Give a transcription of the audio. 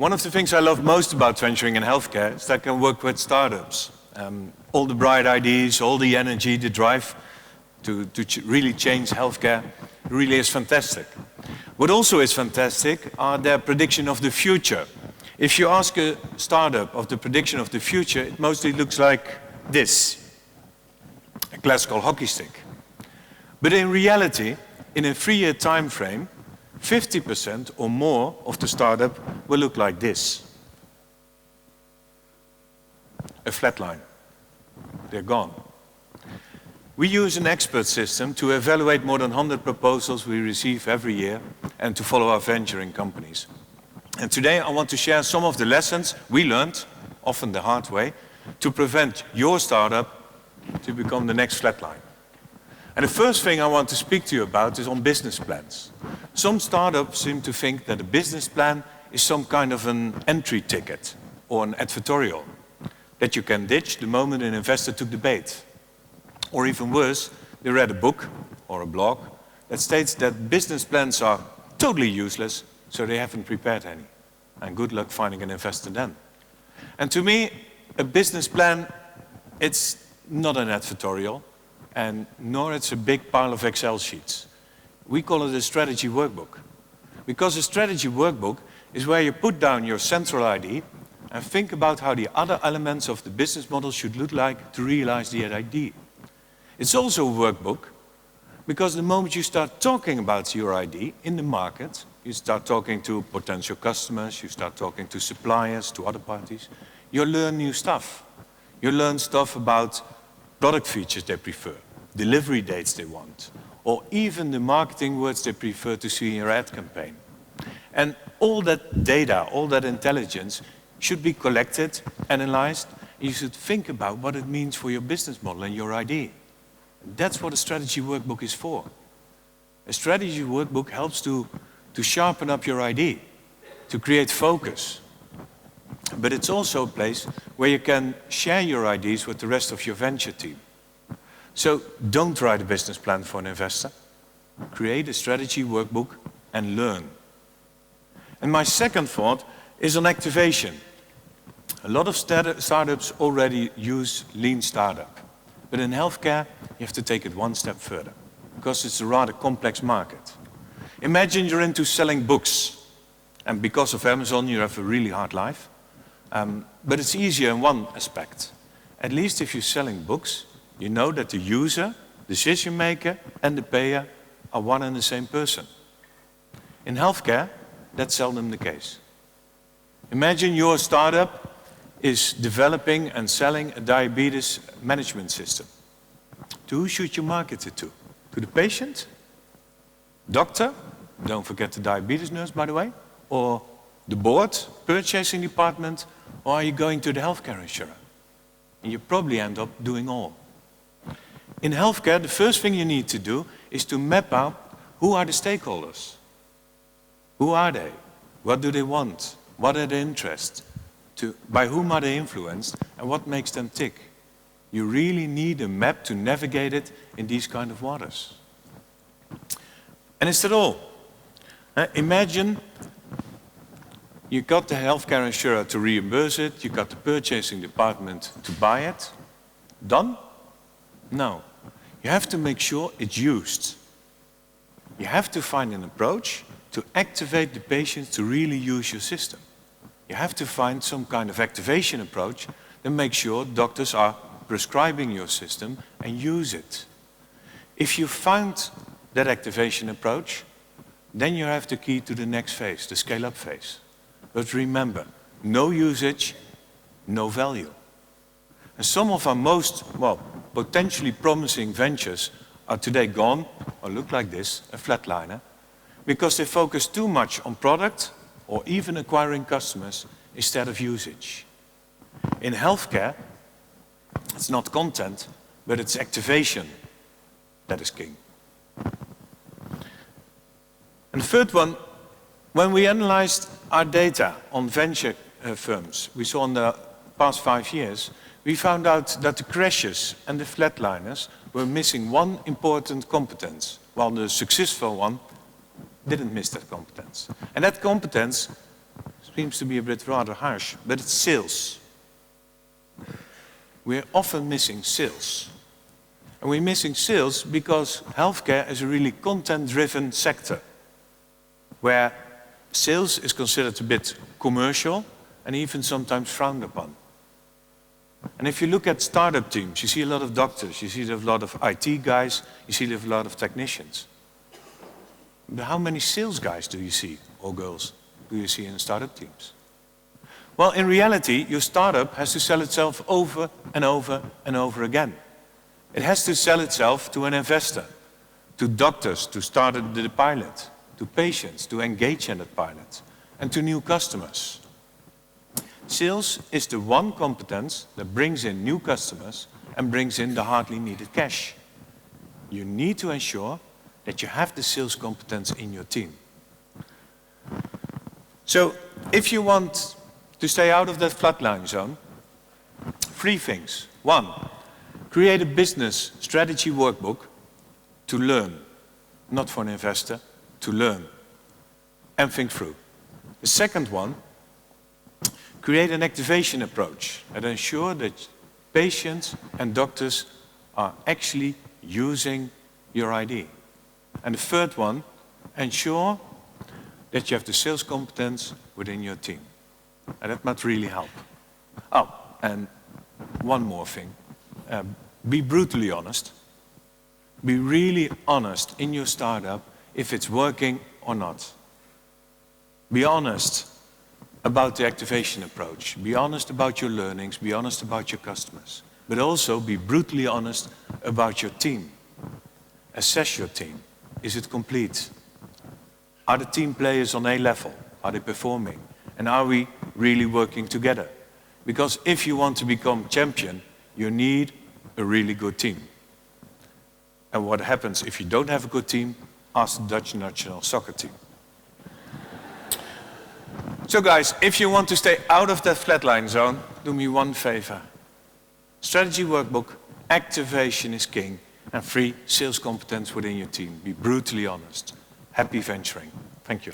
One of the things I love most about venturing in healthcare is that I can work with startups. All the bright ideas, all the energy, the drive to really change healthcare really is fantastic. What also is fantastic are their prediction of the future. If you ask a startup of the prediction of the future, it mostly looks like this, a classical hockey stick. But in reality, in a 3-year time frame, 50% or more of the startup will look like this. A flat line. They're gone. We use an expert system to evaluate more than 100 proposals we receive every year and to follow our venturing companies. And today I want to share some of the lessons we learned, often the hard way, to prevent your startup to become the next flatline. And the first thing I want to speak to you about is on business plans. Some startups seem to think that a business plan is some kind of an entry ticket or an advertorial that you can ditch the moment an investor took the bait. Or even worse, they read a book or a blog that states that business plans are totally useless, so they haven't prepared any. And good luck finding an investor then. And to me, a business plan, it's not an advertorial, and nor it's a big pile of Excel sheets. We call it a strategy workbook. Because a strategy workbook is where you put down your central idea and think about how the other elements of the business model should look like to realize the idea. It's also a workbook because the moment you start talking about your idea in the market, you start talking to potential customers, you start talking to suppliers, to other parties, you learn new stuff. You learn stuff about product features they prefer, delivery dates they want, or even the marketing words they prefer to see in your ad campaign. And all that data, all that intelligence should be collected, analyzed, and you should think about what it means for your business model and your idea. That's what a strategy workbook is for. A strategy workbook helps to sharpen up your idea, to create focus. But it's also a place where you can share your ideas with the rest of your venture team. So don't write a business plan for an investor. Create a strategy workbook and learn. And my second thought is on activation. A lot of startups already use lean startup. But in healthcare, you have to take it one step further because it's a rather complex market. Imagine you're into selling books. And because of Amazon, you have a really hard life. But it's easier in one aspect. At least if you're selling books, you know that the user, decision maker, and the payer are one and the same person. In healthcare, that's seldom the case. Imagine your startup is developing and selling a diabetes management system. To who should you market it to? To the patient? Doctor? Don't forget the diabetes nurse, by the way. Or the board, purchasing department, or are you going to the healthcare insurer? And you probably end up doing all. In healthcare, the first thing you need to do is to map out who are the stakeholders. Who are they? What do they want? What are their interests? By whom are they influenced? And what makes them tick? You really need a map to navigate it in these kind of waters. And is that all? Imagine you got the healthcare insurer to reimburse it, you got the purchasing department to buy it. Done? No. You have to make sure it's used. You have to find an approach to activate the patients to really use your system. You have to find some kind of activation approach that makes sure doctors are prescribing your system and use it. If you found that activation approach, then you have the key to the next phase, the scale-up phase. But remember, no usage, no value. And some of our most, potentially promising ventures are today gone, or look like this, a flatliner, because they focus too much on product or even acquiring customers instead of usage. In healthcare, it's not content, but it's activation that is king. And the third one, when we analyzed our data on venture firms, we saw in the past 5 years, we found out that the crashes and the flatliners were missing one important competence, while the successful one didn't miss that competence. And that competence seems to be a bit rather harsh, but it's sales. We're often missing sales. And we're missing sales because healthcare is a really content-driven sector, where sales is considered a bit commercial and even sometimes frowned upon. And if you look at startup teams, you see a lot of doctors, you see a lot of IT guys, you see a lot of technicians. But how many sales guys do you see, or girls, do you see in startup teams? Well, in reality, your startup has to sell itself over and over and over again. It has to sell itself to an investor, to doctors to start the pilot, to patients to engage in that pilot, and to new customers. Sales is the one competence that brings in new customers and brings in the hardly needed cash. You need to ensure that you have the sales competence in your team. So, if you want to stay out of that flatline zone, 3 things. 1, create a business strategy workbook to learn, not for an investor, to learn and think through. The second one, create an activation approach and ensure that patients and doctors are actually using your ID. And the third one, ensure that you have the sales competence within your team. And that might really help. Oh, and one more thing. Be brutally honest. Be really honest in your startup if it's working or not. Be honest about the activation approach. Be honest about your learnings. Be honest about your customers. But also be brutally honest about your team. Assess your team. Is it complete? Are the team players on A level? Are they performing? And are we really working together? Because if you want to become champion, you need a really good team. And what happens if you don't have a good team? Ask the Dutch national soccer team. So guys, if you want to stay out of that flatline zone, do me one favor. Strategy workbook, activation is king, and 3, sales competence within your team. Be brutally honest. Happy venturing. Thank you.